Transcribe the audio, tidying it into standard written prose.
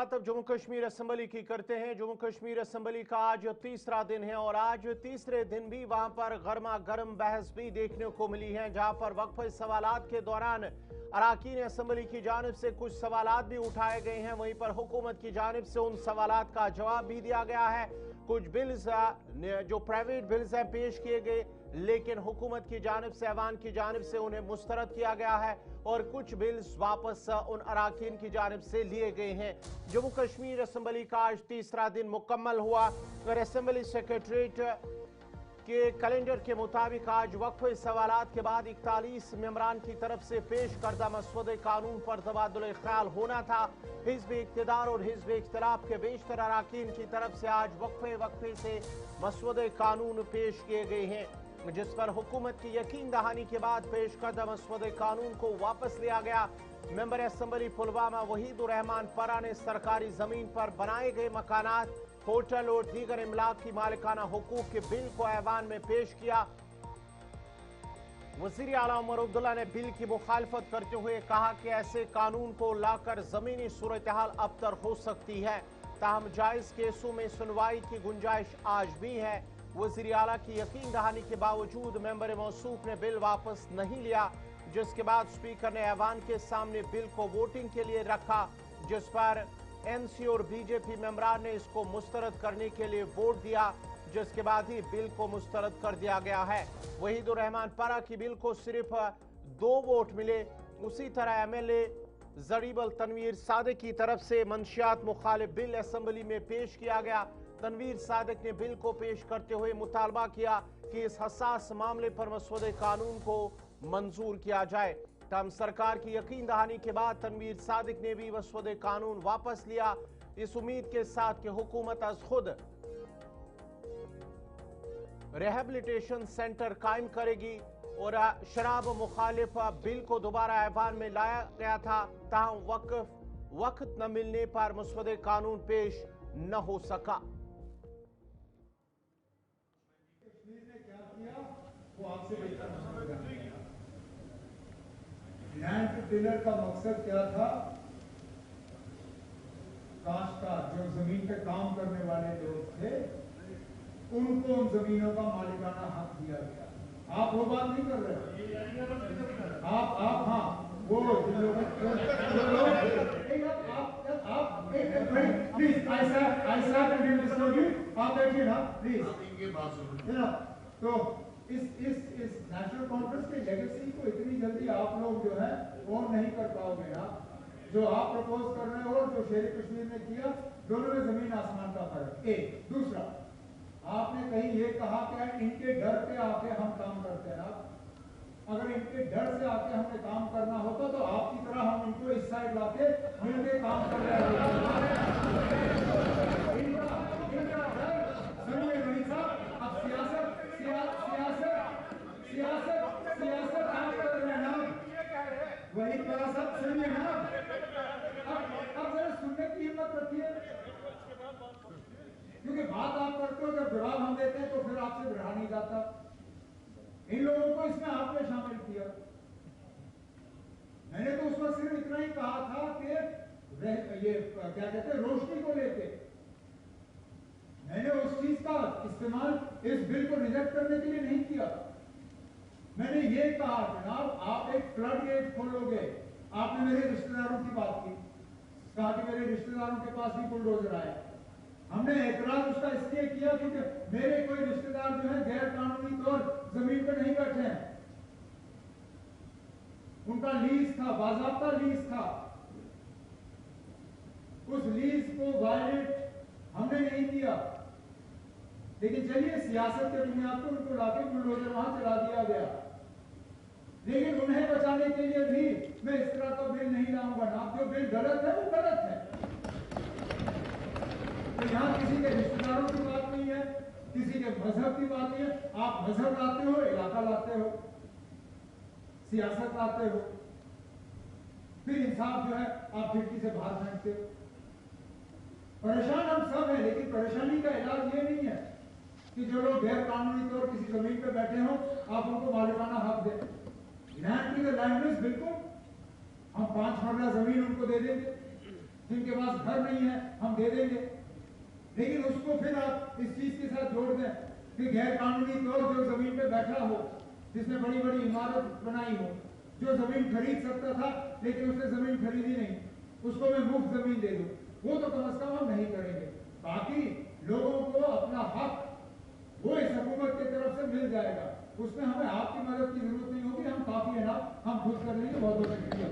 अब जम्मू कश्मीर असेंबली की करते हैं। जम्मू कश्मीर असेंबली का आज तीसरा दिन है और आज तीसरे दिन भी वहां पर गर्मा गर्म बहस भी देखने को मिली है, जहां पर वक्फ सवालात के दौरान अरकान असेंबली की जानिब से कुछ सवालात भी उठाए गए हैं। वहीं पर हुकूमत की जानिब से उन सवालात का जवाब भी दिया गया है। कुछ बिल्स जो प्राइवेट बिल्स हैं पेश किए गए, लेकिन हुकूमत की जानिब से ऐवान की जानिब से उन्हें मुस्तरद किया गया है और कुछ बिल्स वापस उन अरकान की जानिब से लिए गए हैं। जम्मू कश्मीर असेंबली का आज तीसरा दिन मुकम्मल हुआ और असेंबली सेक्रेटरीट के कैलेंडर के मुताबिक आज वक्फ सवालात के बाद 41 मेंबरान की तरफ से पेश करदा मसौदे कानून पर तबादुल ख्याल होना था। हिज़्ब इक़्तिदार और हिज़्ब इख्तिलाफ के बेशतर अरकान की तरफ से आज वक्फे से मसौदे कानून पेश किए गए हैं, जिस पर हुकूमत की यकीन दहानी के बाद पेश करदा मसौदे कानून को वापस लिया गया। मेंबर असेंबली पुलवामा वहीदुर रहमान परा ने सरकारी जमीन पर बनाए गए मकानात, होटल और दीगर इमलाक की मालिकाना हुकूक के बिल को ऐवान में पेश किया। वज़ीर आला उमर अब्दुल्ला ने बिल की मुखालफत करते हुए कहा कि ऐसे कानून को लाकर जमीनी सूरत हाल अबतर हो सकती है, ताहम जायज केसों में सुनवाई की गुंजाइश आज भी है। वज़ीर आला की यकीन दहानी के बावजूद मेंबर मौसूफ ने बिल वापस नहीं लिया, जिसके बाद स्पीकर ने ऐवान के सामने बिल को वोटिंग के लिए रखा, जिस पर एनसी और बीजेपी मेंबरान ने इसको मुस्तरद करने के लिए वोट दिया, जिसके बाद ही बिल को मुस्तरद कर दिया गया है। वहीदुर रहमान परा की बिल को सिर्फ 2 वोट मिले। उसी तरह एमएलए जरीबल तनवीर सादिक की तरफ से मंशियात मुखालिफ बिल असेंबली में पेश किया गया। तनवीर सादिक ने बिल को पेश करते हुए मुतालबा किया कि इस हसास मामले पर मसौदे कानून को मंजूर किया जाए। तम सरकार की यकीन दहानी के बाद तनवीर सादिक ने भी मसौदे कानून वापस लिया, इस उम्मीद के साथ कि हुकूमत अज खुद रिहेबिलिटेशन सेंटर कायम करेगी। और शराब मुखालिफ बिल को दोबारा ऐवान में लाया गया था, ताहम वक्त न मिलने पर मसौदे कानून पेश न हो सका। लैंड टिलर का मकसद क्या था? काश्तकार जो जमीन पे काम करने वाले लोग थे, उनको उन जमीनों का मालिकाना हक दिया गया। आप वो बात नहीं कर रहे, आप हाँ वो जिन लोगों प्लीज आप बैठिए ना प्लीज। तो इस नेशनल कॉन्फ्रेंस के लेगेसी को इतनी जल्दी आप लोग जो है ऑन नहीं कर पाओगे ना। जो आप प्रपोज कर रहे हो और जो शेर कश्मीर ने किया, दोनों में जमीन आसमान का फर्क। एक दूसरा, आपने कहीं ये कहा कि इनके डर पे आके हम काम करते हैं। अगर इनके डर से आके हमें काम करना होता तो आपकी तरह हम इनको इस साइड लाके मिलके काम कर रहे होते। सुनिए नहीं साहब, अब सियासत आप कर रहे हैं ना, वही तरह सब सुनिए ना। अब जरा सुनने की हिम्मत रखिए, क्योंकि बात आप करते हो, जब जवाब हम देते हैं तो फिर आपसे रहा नहीं जाता। इन लोगों को इसमें आपने शामिल किया। मैंने तो उस वक्त सिर्फ इतना ही कहा था कि ये क्या कहते हैं, रोशनी को लेके मैंने उस चीज का इस्तेमाल इस बिल को रिजेक्ट करने के लिए नहीं किया। मैंने ये कहा जनाब, आप एक फ्लड गेट खोलोगे। आपने मेरे रिश्तेदारों की बात की, कहा कि मेरे रिश्तेदारों के पास भी बुलडोजर आए। हमने एतराज उसका इसलिए किया क्योंकि मेरे कोई रिश्तेदार जो है गैर कानूनी तौर जमीन पर नहीं बैठे हैं, उनका लीज था, बाज़ाब्ता लीज था। उस लीज को वायलेट हमने नहीं किया, लेकिन चलिए सियासत के बुनियाद पर उनको लाके बुलडोजर वहां चला दिया गया। लेकिन उन्हें बचाने के लिए भी मैं इस तरह का बिल नहीं लाऊंगा ना। जो बिल गलत है वो गलत है। तो यहाँ किसी के रिश्तेदारों की बात नहीं है, किसी के मजहब की बात नहीं है। आप मजहब लाते हो, इलाका लाते हो, सियासत लाते हो, फिर इंसाफ जो है आप खिड़की से बाहर फेंकते हो। परेशान हम सब हैं, लेकिन परेशानी का इलाज ये नहीं है कि जो लोग गैर कानूनी तौर किसी जमीन पे बैठे हो आप उनको मालिकाना हक दें। लैंड की लैंड बिल्कुल हम 5 मरला जमीन उनको दे देंगे, जिनके पास घर नहीं है हम दे देंगे। लेकिन उसको फिर आप इस चीज के साथ जोड़ दें कि गैर कानूनी तौर जो जमीन पे बैठा हो, जिसने बड़ी बड़ी इमारत बनाई हो, जो जमीन खरीद सकता था लेकिन उसने जमीन खरीदी नहीं, उसको मैं मुफ्त जमीन दे दूं, वो तो कम से कम हम नहीं करेंगे। बाकी लोगों को अपना हक वो इस हुकूमत की तरफ से मिल जाएगा, उसमें हमें आपकी मदद की जरूरत नहीं होगी, हम काफी है ना, हम खुद कर लेंगे। बहुत बहुत शुक्रिया।